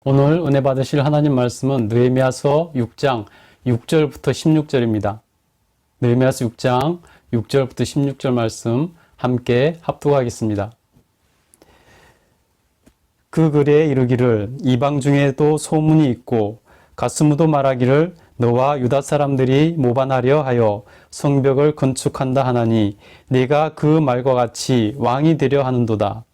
오늘 은혜 받으실 하나님 말씀은 느헤미야서 6장 6절부터 16절입니다. 느헤미야서 6장 6절부터 16절 말씀 함께 합독하겠습니다. 그 글에 이르기를 이방 중에도 소문이 있고 가스무도 말하기를 너와 유다 사람들이 모반하려 하여 성벽을 건축한다 하나니 네가 그 말과 같이 왕이 되려 하는도다.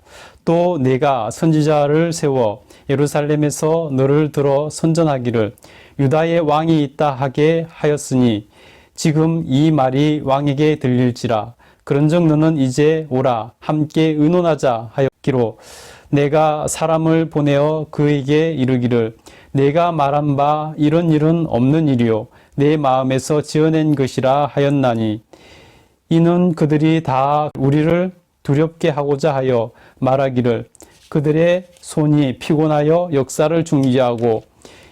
또 네가 선지자를 세워 예루살렘에서 너를 들어 선전하기를 유다의 왕이 있다 하게 하였으니 지금 이 말이 왕에게 들릴지라. 그런즉 너는 이제 오라 함께 의논하자 하였기로 내가 사람을 보내어 그에게 이르기를 내가 말한 바 이런 일은 없는 일이요 내 마음에서 지어낸 것이라 하였나니 이는 그들이 다 우리를 두렵게 하고자 하여 말하기를 그들의 손이 피곤하여 역사를 중지하고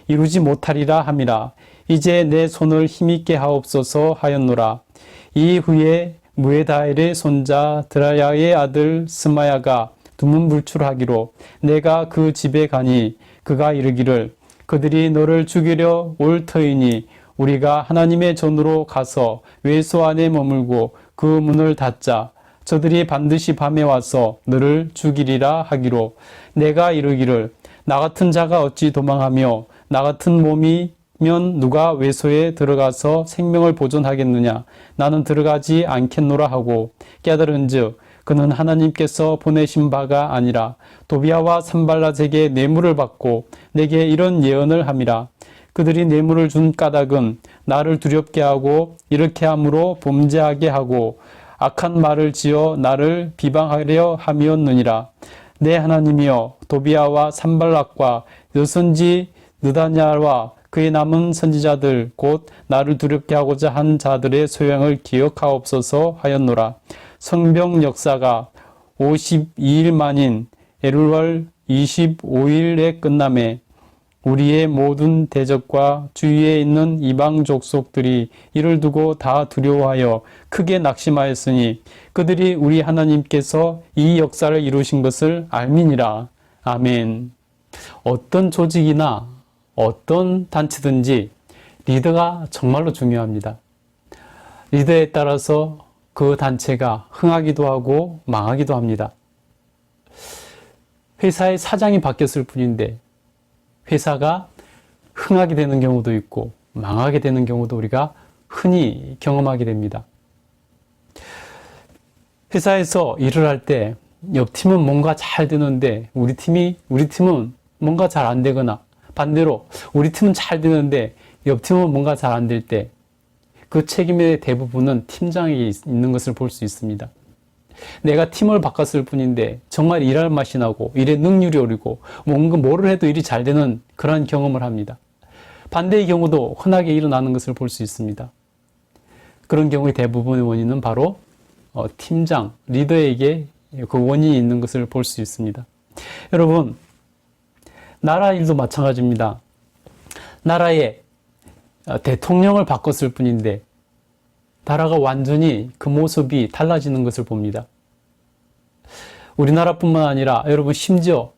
이루지 못하리라 함이라. 이제 내 손을 힘있게 하옵소서 하였노라. 이후에 무에다엘의 손자 드라야의 아들 스마야가 두문불출하기로 내가 그 집에 가니 그가 이르기를 그들이 너를 죽이려 올 터이니 우리가 하나님의 전으로 가서 외소 안에 머물고 그 문을 닫자. 저들이 반드시 밤에 와서 너를 죽이리라 하기로 내가 이르기를 나 같은 자가 어찌 도망하며 나 같은 몸이면 누가 외소에 들어가서 생명을 보존하겠느냐. 나는 들어가지 않겠노라 하고 깨달은즉 그는 하나님께서 보내신 바가 아니라 도비아와 산발랏에게 뇌물을 받고 내게 이런 예언을 함이라. 그들이 뇌물을 준 까닭은 나를 두렵게 하고 이렇게 함으로 범죄하게 하고 악한 말을 지어 나를 비방하려 함이었느니라. 내 하나님이여 도비아와 산발락과 여선지 느다냐와 그의 남은 선지자들 곧 나를 두렵게 하고자 한 자들의 소양을 기억하옵소서 하였노라. 성벽 역사가 52일 만인 엘룰월 25일에 끝남에 우리의 모든 대적과 주위에 있는 이방 족속들이 이를 두고 다 두려워하여 크게 낙심하였으니 그들이 우리 하나님께서 이 역사를 이루신 것을 알미니라. 아멘. 어떤 조직이나 어떤 단체든지 리더가 정말로 중요합니다. 리더에 따라서 그 단체가 흥하기도 하고 망하기도 합니다. 회사의 사장이 바뀌었을 뿐인데 회사가 흥하게 되는 경우도 있고 망하게 되는 경우도 우리가 흔히 경험하게 됩니다. 회사에서 일을 할 때 옆 팀은 뭔가 잘 되는데 우리 팀은 뭔가 잘 안 되거나 반대로 우리 팀은 잘 되는데 옆 팀은 뭔가 잘 안 될 때 그 책임의 대부분은 팀장이 있는 것을 볼 수 있습니다. 내가 팀을 바꿨을 뿐인데 정말 일할 맛이 나고 일의 능률이 오르고 뭔가 뭐를 해도 일이 잘 되는 그런 경험을 합니다. 반대의 경우도 흔하게 일어나는 것을 볼 수 있습니다. 그런 경우의 대부분의 원인은 바로 팀장, 리더에게 그 원인이 있는 것을 볼 수 있습니다. 여러분, 나라 일도 마찬가지입니다. 나라의 대통령을 바꿨을 뿐인데 나라가 완전히 그 모습이 달라지는 것을 봅니다. 우리나라뿐만 아니라 여러분 심지어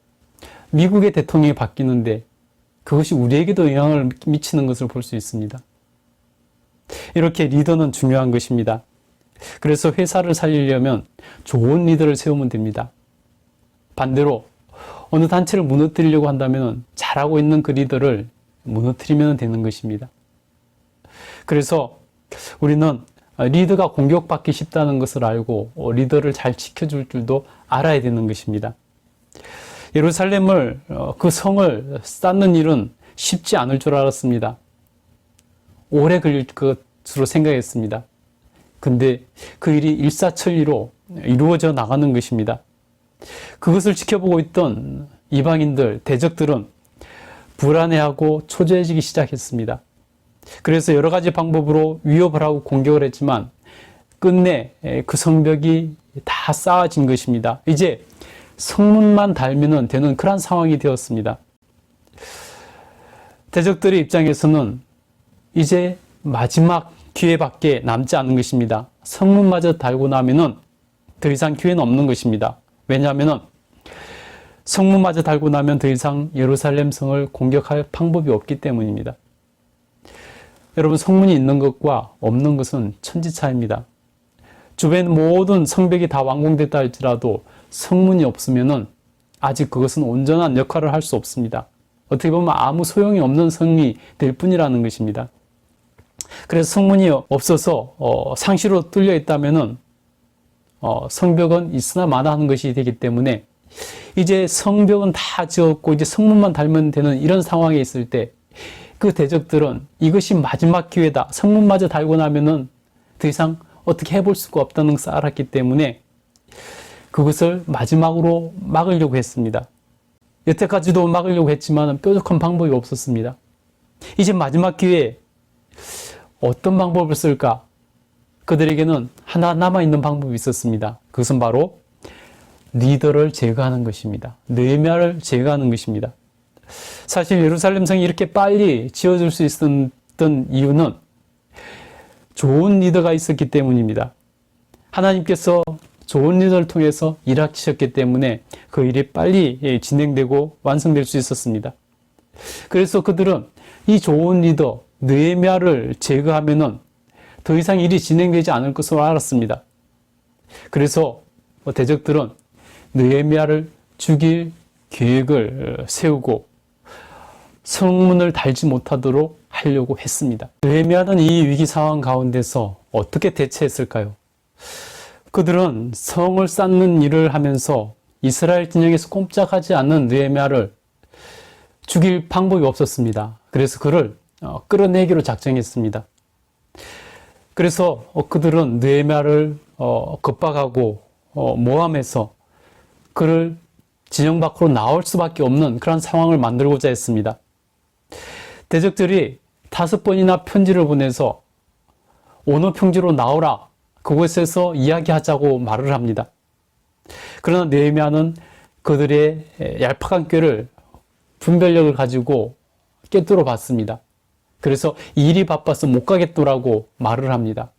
미국의 대통령이 바뀌는데 그것이 우리에게도 영향을 미치는 것을 볼 수 있습니다. 이렇게 리더는 중요한 것입니다. 그래서 회사를 살리려면 좋은 리더를 세우면 됩니다. 반대로 어느 단체를 무너뜨리려고 한다면 잘하고 있는 그 리더를 무너뜨리면 되는 것입니다. 그래서 우리는 리더가 공격받기 쉽다는 것을 알고 리더를 잘 지켜줄 줄도 알아야 되는 것입니다. 예루살렘을 그 성을 쌓는 일은 쉽지 않을 줄 알았습니다. 오래 걸릴 것으로 생각했습니다. 근데 그 일이 일사천리로 이루어져 나가는 것입니다. 그것을 지켜보고 있던 이방인들, 대적들은 불안해하고 초조해지기 시작했습니다. 그래서 여러 가지 방법으로 위협을 하고 공격을 했지만 끝내 그 성벽이 다 쌓아진 것입니다. 이제 성문만 달면 되는 그런 상황이 되었습니다. 대적들의 입장에서는 이제 마지막 기회밖에 남지 않은 것입니다. 성문마저 달고 나면은 더 이상 기회는 없는 것입니다. 왜냐하면 성문마저 달고 나면 더 이상 예루살렘 성을 공격할 방법이 없기 때문입니다. 여러분, 성문이 있는 것과 없는 것은 천지차이입니다. 주변 모든 성벽이 다 완공됐다 할지라도 성문이 없으면은 아직 그것은 온전한 역할을 할 수 없습니다. 어떻게 보면 아무 소용이 없는 성이 될 뿐이라는 것입니다. 그래서 성문이 없어서 상시로 뚫려 있다면은 성벽은 있으나 마나 하는 것이 되기 때문에 이제 성벽은 다 지었고 이제 성문만 달면 되는 이런 상황에 있을 때 그 대적들은 이것이 마지막 기회다. 성문마저 달고 나면은 더 이상 어떻게 해볼 수가 없다는 것을 알았기 때문에 그것을 마지막으로 막으려고 했습니다. 여태까지도 막으려고 했지만 뾰족한 방법이 없었습니다. 이제 마지막 기회에 어떤 방법을 쓸까? 그들에게는 하나 남아있는 방법이 있었습니다. 그것은 바로 리더를 제거하는 것입니다. 느헤미야를 제거하는 것입니다. 사실 예루살렘 성이 이렇게 빨리 지어질 수 있었던 이유는 좋은 리더가 있었기 때문입니다. 하나님께서 좋은 리더를 통해서 일하셨기 때문에 그 일이 빨리 진행되고 완성될 수 있었습니다. 그래서 그들은 이 좋은 리더 느헤미야를 제거하면은 더 이상 일이 진행되지 않을 것으로 알았습니다. 그래서 대적들은 느헤미야를 죽일 계획을 세우고 성문을 달지 못하도록 하려고 했습니다. 느헤미야는 이 위기 상황 가운데서 어떻게 대처했을까요? 그들은 성을 쌓는 일을 하면서 이스라엘 진영에서 꼼짝하지 않는 느헤미야를 죽일 방법이 없었습니다. 그래서 그를 끌어내기로 작정했습니다. 그래서 그들은 느헤미야를 겁박하고 모함해서 그를 진영 밖으로 나올 수밖에 없는 그런 상황을 만들고자 했습니다. 대적들이 5번이나 편지를 보내서 오너 평지로 나오라, 그곳에서 이야기하자고 말을 합니다. 그러나 느헤미야는 그들의 얄팍한 꾀를 분별력을 가지고 꿰뚫어 봤습니다. 그래서 일이 바빠서 못 가겠노라고 말을 합니다.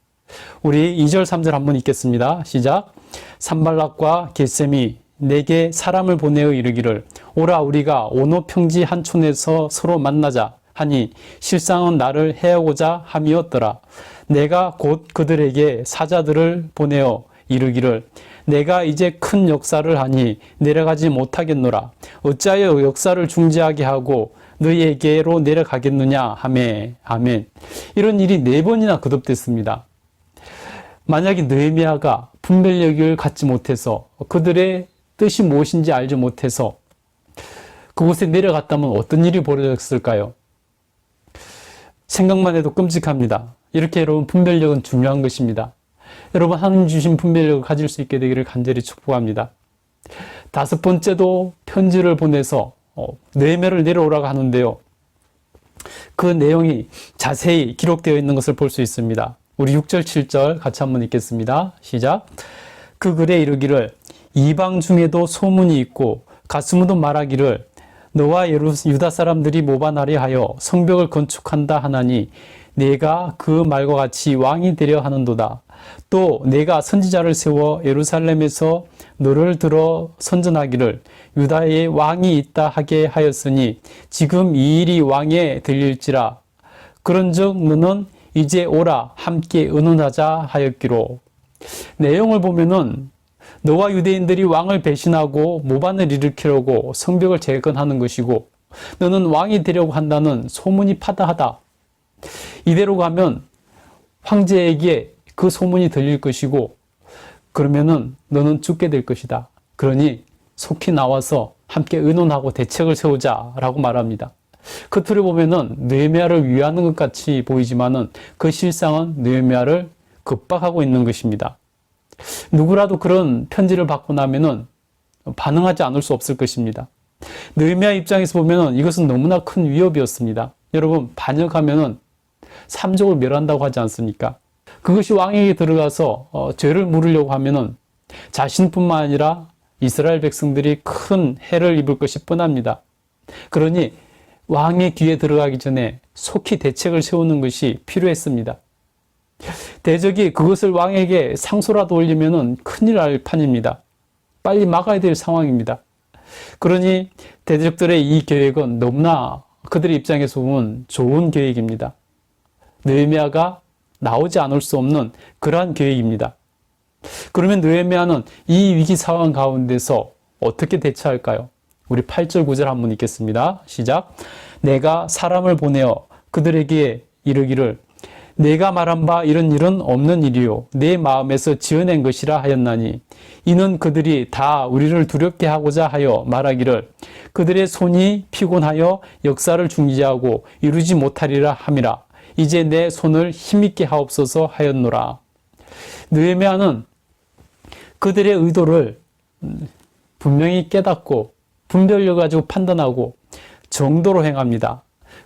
우리 2절 3절 한번 읽겠습니다. 시작. 산발락과 게셈이 내게 사람을 보내어 이르기를 오라 우리가 오노 평지 한 촌에서 서로 만나자 하니 실상은 나를 해하고자 함이었더라. 내가 곧 그들에게 사자들을 보내어 이르기를 내가 이제 큰 역사를 하니 내려가지 못하겠노라. 어찌하여 역사를 중지하게 하고 너희에게로 내려가겠느냐 하매. 아멘. 이런 일이 4번이나 거듭됐습니다. 만약에 느헤미야가 분별력을 갖지 못해서 그들의 뜻이 무엇인지 알지 못해서 그곳에 내려갔다면 어떤 일이 벌어졌을까요? 생각만 해도 끔찍합니다. 이렇게 여러분, 분별력은 중요한 것입니다. 여러분, 하나님 주신 분별력을 가질 수 있게 되기를 간절히 축복합니다. 5번째도 편지를 보내서 느헤미야를 내려오라고 하는데요. 그 내용이 자세히 기록되어 있는 것을 볼 수 있습니다. 우리 6절 7절 같이 한번 읽겠습니다. 시작. 그 글에 이르기를 이방 중에도 소문이 있고 가스무도 말하기를 너와 유다 사람들이 모반하려 하여 성벽을 건축한다 하나니 내가 그 말과 같이 왕이 되려 하는도다. 또 내가 선지자를 세워 예루살렘에서 너를 들어 선전하기를 유다에 왕이 있다 하게 하였으니 지금 이 일이 왕에 들릴지라. 그런즉 너는 이제 오라 함께 의논하자 하였기로. 내용을 보면은 너와 유대인들이 왕을 배신하고 모반을 일으키려고 성벽을 재건하는 것이고 너는 왕이 되려고 한다는 소문이 파다하다. 이대로 가면 황제에게 그 소문이 들릴 것이고 그러면은 너는 죽게 될 것이다. 그러니 속히 나와서 함께 의논하고 대책을 세우자라고 말합니다. 겉으로 보면은 느헤미야를 위하는 것 같이 보이지만은 그 실상은 느헤미야를 겁박하고 있는 것입니다. 누구라도 그런 편지를 받고 나면은 반응하지 않을 수 없을 것입니다. 느헤미야 입장에서 보면은 이것은 너무나 큰 위협이었습니다. 여러분, 반역하면은 삼족을 멸한다고 하지 않습니까? 그것이 왕에게 들어가서 죄를 물으려고 하면은 자신뿐만 아니라 이스라엘 백성들이 큰 해를 입을 것이 뻔합니다. 그러니 왕의 귀에 들어가기 전에 속히 대책을 세우는 것이 필요했습니다. 대적이 그것을 왕에게 상소라도 올리면은 큰일 날 판입니다. 빨리 막아야 될 상황입니다. 그러니 대적들의 이 계획은 너무나 그들의 입장에서 보면 좋은 계획입니다. 느헤미야가 나오지 않을 수 없는 그러한 계획입니다. 그러면 느헤미야는 이 위기 상황 가운데서 어떻게 대처할까요? 우리 8절 9절 한번 읽겠습니다. 시작. 내가 사람을 보내어 그들에게 이르기를 내가 말한 바 이런 일은 없는 일이요 내 마음에서 지어낸 것이라 하였나니 이는 그들이 다 우리를 두렵게 하고자 하여 말하기를 그들의 손이 피곤하여 역사를 중지하고 이루지 못하리라 함이라. 이제 내 손을 힘있게 하옵소서 하였노라. 느헤미야는 그들의 의도를 분명히 깨닫고 분별력 가지고 판단하고 정도로 행합니다.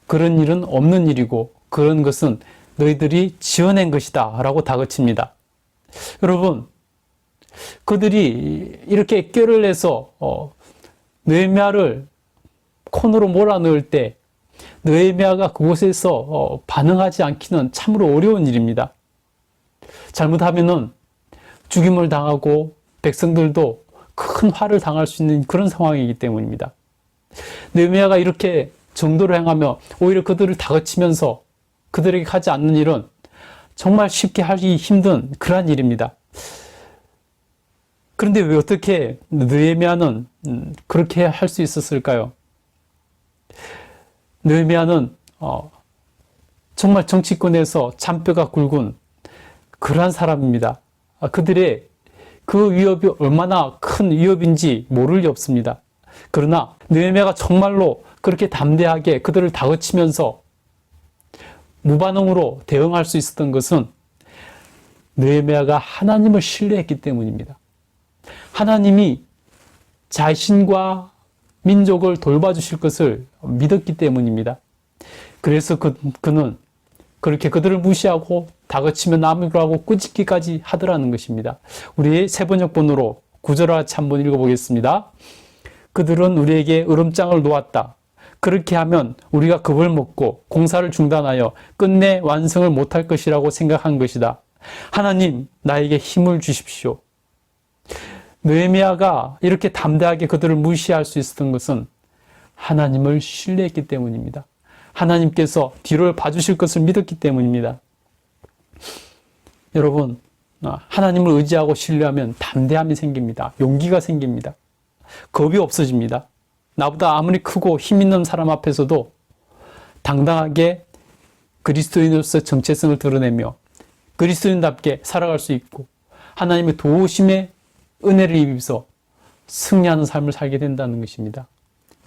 그런 일은 없는 일이고 그런 것은 너희들이 지어낸 것이다 라고 다그칩니다. 여러분, 그들이 이렇게 꾀를 내서 느헤미야를 코너로 몰아넣을 때 느헤미야가 그곳에서 반응하지 않기는 참으로 어려운 일입니다. 잘못하면은 죽임을 당하고 백성들도 큰 화를 당할 수 있는 그런 상황이기 때문입니다. 느헤미야가 이렇게 정도로 행하며 오히려 그들을 다그치면서 그들에게 하지 않는 일은 정말 쉽게 하기 힘든 그러한 일입니다. 그런데 왜 어떻게 느헤미야는 그렇게 할 수 있었을까요? 느헤미야는 정말 정치권에서 잔뼈가 굵은 그러한 사람입니다. 그들의 그 위협이 얼마나 큰 위협인지 모를 리 없습니다. 그러나 느헤미야가 정말로 그렇게 담대하게 그들을 다그치면서 무반응으로 대응할 수 있었던 것은 느헤미야가 하나님을 신뢰했기 때문입니다. 하나님이 자신과 민족을 돌봐주실 것을 믿었기 때문입니다. 그래서 그는 그렇게 그들을 무시하고 다그치며 나무라고 꾸짖기까지 하더라는 것입니다. 우리 세번역본으로 구절을 같이 한번 읽어보겠습니다. 그들은 우리에게 으름장을 놓았다. 그렇게 하면 우리가 겁을 먹고 공사를 중단하여 끝내 완성을 못할 것이라고 생각한 것이다. 하나님, 나에게 힘을 주십시오. 느헤미야가 이렇게 담대하게 그들을 무시할 수 있었던 것은 하나님을 신뢰했기 때문입니다. 하나님께서 뒤를 봐주실 것을 믿었기 때문입니다. 여러분, 하나님을 의지하고 신뢰하면 담대함이 생깁니다. 용기가 생깁니다. 겁이 없어집니다. 나보다 아무리 크고 힘 있는 사람 앞에서도 당당하게 그리스도인으로서의 정체성을 드러내며 그리스도인답게 살아갈 수 있고 하나님의 도우심의 은혜를 입어서 승리하는 삶을 살게 된다는 것입니다.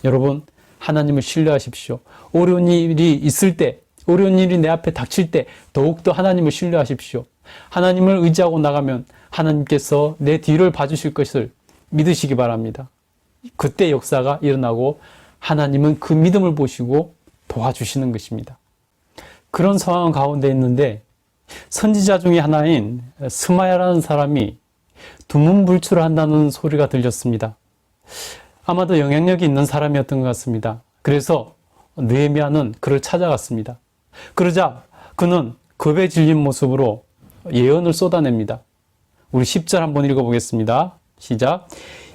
여러분, 하나님을 신뢰하십시오. 어려운 일이 있을 때, 어려운 일이 내 앞에 닥칠 때 더욱더 하나님을 신뢰하십시오. 하나님을 의지하고 나가면 하나님께서 내 뒤를 봐주실 것을 믿으시기 바랍니다. 그때 역사가 일어나고 하나님은 그 믿음을 보시고 도와주시는 것입니다. 그런 상황 가운데 있는데 선지자 중에 하나인 스마야라는 사람이 두문불출한다는 소리가 들렸습니다. 아마도 영향력이 있는 사람이었던 것 같습니다. 그래서 느헤미야는 그를 찾아갔습니다. 그러자 그는 겁에 질린 모습으로 예언을 쏟아냅니다. 우리 10절 한번 읽어보겠습니다. 시작.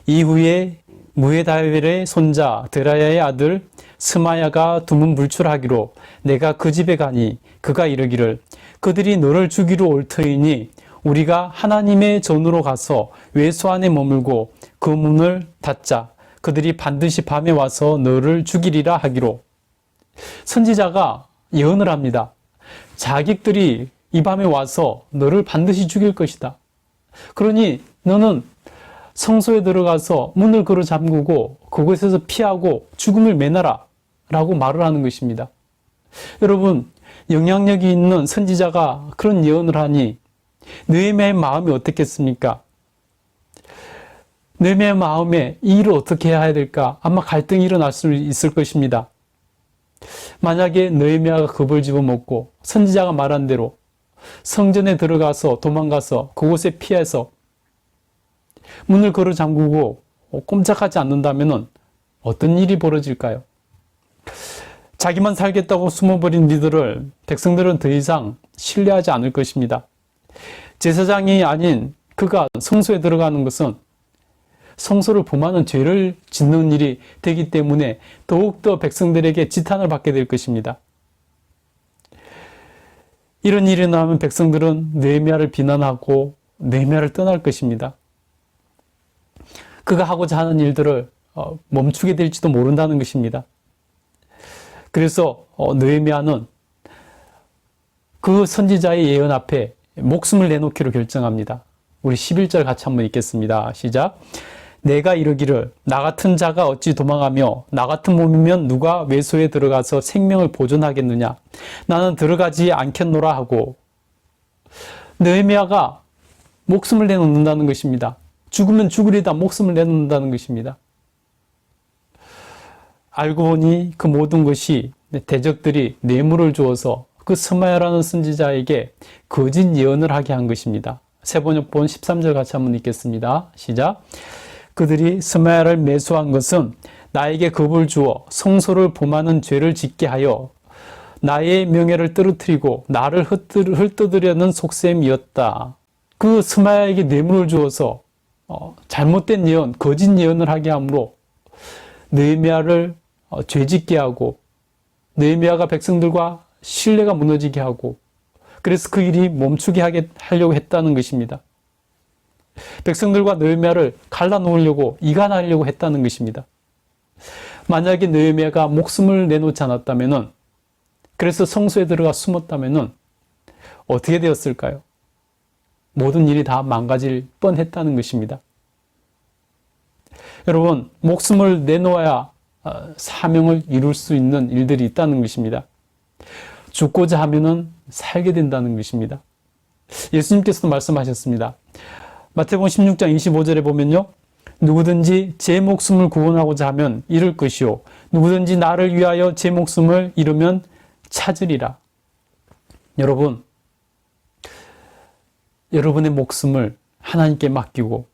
이후에 무헤다벨의 손자 드라야의 아들 스마야가 두문불출하기로 내가 그 집에 가니 그가 이르기를 그들이 너를 죽이러 올 터이니 우리가 하나님의 전으로 가서 외소 안에 머물고 그 문을 닫자. 그들이 반드시 밤에 와서 너를 죽이리라 하기로. 선지자가 예언을 합니다. 자객들이 이 밤에 와서 너를 반드시 죽일 것이다. 그러니 너는 성소에 들어가서 문을 걸어 잠그고 그곳에서 피하고 죽음을 면하라 라고 말을 하는 것입니다. 여러분, 영향력이 있는 선지자가 그런 예언을 하니 느헤미야의 마음이 어떻겠습니까? 느헤미야의 마음에 이 일을 어떻게 해야 될까? 아마 갈등이 일어날 수 있을 것입니다. 만약에 느헤미야가 겁을 집어먹고 선지자가 말한 대로 성전에 들어가서 도망가서 그곳에 피해서 문을 걸어 잠그고 꼼짝하지 않는다면 어떤 일이 벌어질까요? 자기만 살겠다고 숨어버린 리더를 백성들은 더 이상 신뢰하지 않을 것입니다. 제사장이 아닌 그가 성소에 들어가는 것은 성소를 범하는 죄를 짓는 일이 되기 때문에 더욱더 백성들에게 지탄을 받게 될 것입니다. 이런 일이 나면 백성들은 느헤미야를 비난하고 느헤미야를 떠날 것입니다. 그가 하고자 하는 일들을 멈추게 될지도 모른다는 것입니다. 그래서 느헤미야는 그 선지자의 예언 앞에 목숨을 내놓기로 결정합니다. 우리 11절 같이 한번 읽겠습니다. 시작. 내가 이르기를 나 같은 자가 어찌 도망하며 나 같은 몸이면 누가 외소에 들어가서 생명을 보존하겠느냐. 나는 들어가지 않겠노라 하고 느헤미야가 목숨을 내놓는다는 것입니다. 죽으면 죽으리다 목숨을 내놓는다는 것입니다. 알고 보니 그 모든 것이 대적들이 뇌물을 주어서 그 스마야라는 선지자에게 거짓 예언을 하게 한 것입니다. 세번역본 13절 같이 한번 읽겠습니다. 시작. 그들이 스마야를 매수한 것은 나에게 겁을 주어 성소를 범하는 죄를 짓게 하여 나의 명예를 떨어뜨리고 나를 흩뜨리려는 속셈이었다. 그 스마야에게 뇌물을 주어서 잘못된 예언, 거짓 예언을 하게 하므로 느헤미야를 죄짓게 하고 느헤미야가 백성들과 신뢰가 무너지게 하고 그래서 그 일이 멈추게 하려고 했다는 것입니다. 백성들과 느헤미야를 갈라놓으려고 이간하려고 했다는 것입니다. 만약에 느헤미야가 목숨을 내놓지 않았다면 그래서 성소에 들어가 숨었다면 어떻게 되었을까요? 모든 일이 다 망가질 뻔했다는 것입니다. 여러분, 목숨을 내놓아야 사명을 이룰 수 있는 일들이 있다는 것입니다. 죽고자 하면은 살게 된다는 것입니다. 예수님께서도 말씀하셨습니다. 마태복음 16장 25절에 보면요. 누구든지 제 목숨을 구원하고자 하면 잃을 것이요. 누구든지 나를 위하여 제 목숨을 잃으면 찾으리라. 여러분, 여러분의 목숨을 하나님께 맡기고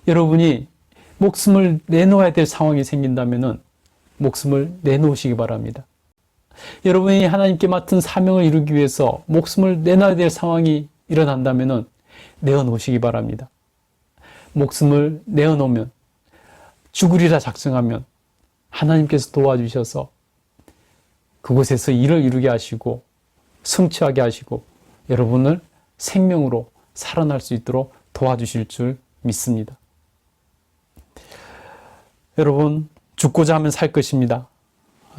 여러분이 목숨을 내놓아야 될 상황이 생긴다면 목숨을 내놓으시기 바랍니다. 여러분이 하나님께 맡은 사명을 이루기 위해서 목숨을 내놔야 될 상황이 일어난다면 내어놓으시기 바랍니다. 목숨을 내어놓으면 죽으리라 작정하면 하나님께서 도와주셔서 그곳에서 일을 이루게 하시고 성취하게 하시고 여러분을 생명으로 살아날 수 있도록 도와주실 줄 믿습니다. 여러분, 죽고자 하면 살 것입니다.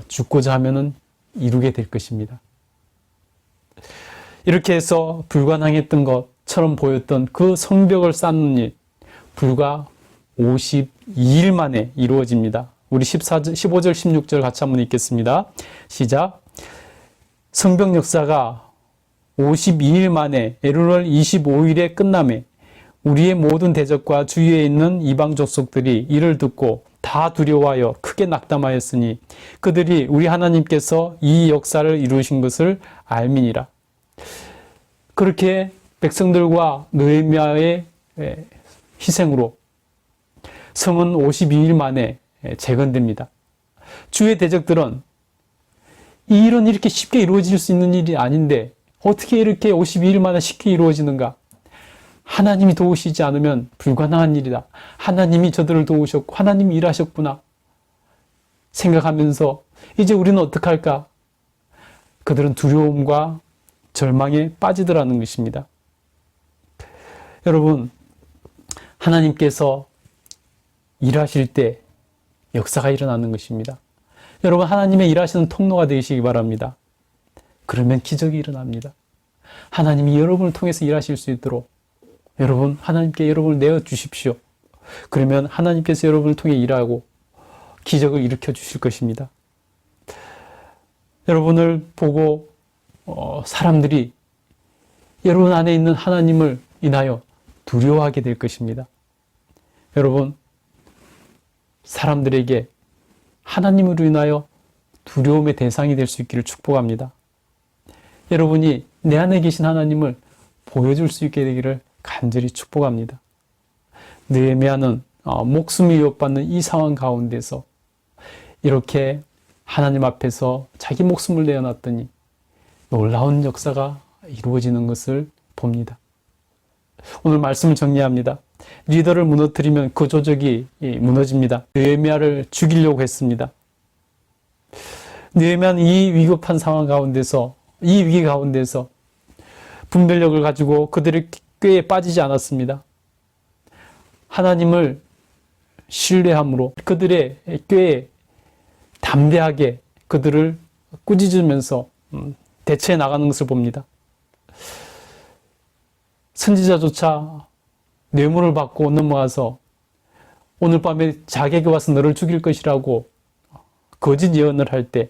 죽고자 하면은 이루게 될 것입니다. 이렇게 해서 불가능했던 것처럼 보였던 그 성벽을 쌓는 일, 불과 52일 만에 이루어집니다. 우리 15절, 16절 같이 한번 읽겠습니다. 시작. 성벽 역사가 52일 만에 엘ul 25일에 끝남에 우리의 모든 대적과 주위에 있는 이방 족속들이 이를 듣고 다 두려워하여 크게 낙담하였으니 그들이 우리 하나님께서 이 역사를 이루신 것을 알미니라. 그렇게 백성들과 느헤미야의 희생으로 성은 52일 만에 재건됩니다. 주의 대적들은 이 일은 이렇게 쉽게 이루어질 수 있는 일이 아닌데 어떻게 이렇게 52일 만에 쉽게 이루어지는가? 하나님이 도우시지 않으면 불가능한 일이다. 하나님이 저들을 도우셨고 하나님이 일하셨구나 생각하면서 이제 우리는 어떡할까? 그들은 두려움과 절망에 빠지더라는 것입니다. 여러분, 하나님께서 일하실 때 역사가 일어나는 것입니다. 여러분, 하나님의 일하시는 통로가 되시기 바랍니다. 그러면 기적이 일어납니다. 하나님이 여러분을 통해서 일하실 수 있도록 여러분, 하나님께 여러분을 내어주십시오. 그러면 하나님께서 여러분을 통해 일하고 기적을 일으켜 주실 것입니다. 여러분을 보고 사람들이 여러분 안에 있는 하나님을 인하여 두려워하게 될 것입니다. 여러분, 사람들에게 하나님으로 인하여 두려움의 대상이 될 수 있기를 축복합니다. 여러분이 내 안에 계신 하나님을 보여줄 수 있게 되기를 간절히 축복합니다. 느헤미야는 목숨이 위협받는 이 상황 가운데서 이렇게 하나님 앞에서 자기 목숨을 내어놨더니 놀라운 역사가 이루어지는 것을 봅니다. 오늘 말씀을 정리합니다. 리더를 무너뜨리면 그 조직이 무너집니다. 느헤미야를 죽이려고 했습니다. 느헤미야는 이 위급한 상황 가운데서, 이 위기 가운데서 분별력을 가지고 그들의 꾀에 빠지지 않았습니다. 하나님을 신뢰함으로 그들의 꾀에 담대하게 그들을 꾸짖으면서 대처해 나가는 것을 봅니다. 선지자조차 뇌물을 받고 넘어가서 오늘 밤에 자기에게 와서 너를 죽일 것이라고 거짓 예언을 할 때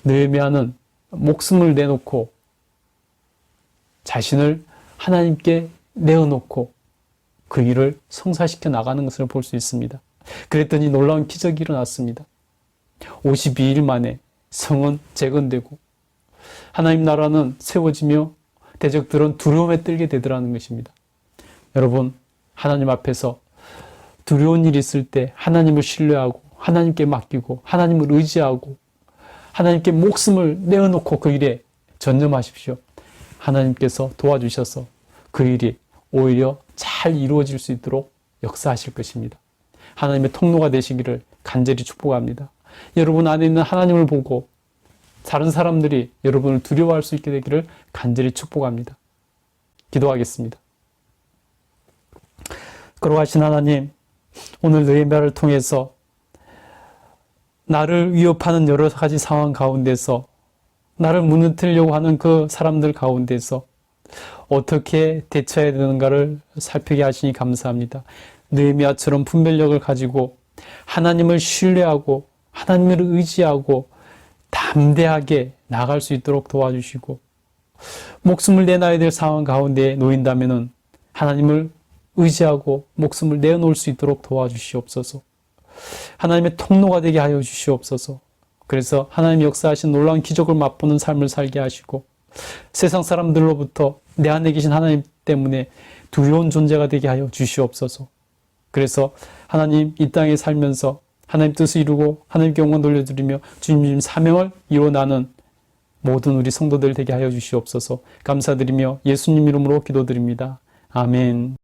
느헤미야는 목숨을 내놓고 자신을 하나님께 내어놓고 그 일을 성사시켜 나가는 것을 볼 수 있습니다. 그랬더니 놀라운 기적이 일어났습니다. 52일 만에 성은 재건되고 하나님 나라는 세워지며 대적들은 두려움에 떨게 되더라는 것입니다. 여러분, 하나님 앞에서 두려운 일이 있을 때 하나님을 신뢰하고 하나님께 맡기고 하나님을 의지하고 하나님께 목숨을 내어놓고 그 일에 전념하십시오. 하나님께서 도와주셔서 그 일이 오히려 잘 이루어질 수 있도록 역사하실 것입니다. 하나님의 통로가 되시기를 간절히 축복합니다. 여러분 안에 있는 하나님을 보고 다른 사람들이 여러분을 두려워할 수 있게 되기를 간절히 축복합니다. 기도하겠습니다. 거룩하신 하나님, 오늘 느헤미야를 통해서 나를 위협하는 여러 가지 상황 가운데서 나를 무너뜨리려고 하는 그 사람들 가운데서 어떻게 대처해야 되는가를 살피게 하시니 감사합니다. 느헤미야처럼 분별력을 가지고 하나님을 신뢰하고 하나님을 의지하고 담대하게 나갈 수 있도록 도와주시고 목숨을 내놔야 될 상황 가운데 놓인다면 하나님을 의지하고 목숨을 내어놓을 수 있도록 도와주시옵소서. 하나님의 통로가 되게 하여 주시옵소서. 그래서 하나님의 역사하신 놀라운 기적을 맛보는 삶을 살게 하시고 세상 사람들로부터 내 안에 계신 하나님 때문에 두려운 존재가 되게 하여 주시옵소서. 그래서 하나님 이 땅에 살면서 하나님 뜻을 이루고 하나님께 영광 돌려드리며 주님 사명을 이뤄나는 모든 우리 성도들 되게 하여 주시옵소서. 감사드리며 예수님 이름으로 기도드립니다. 아멘.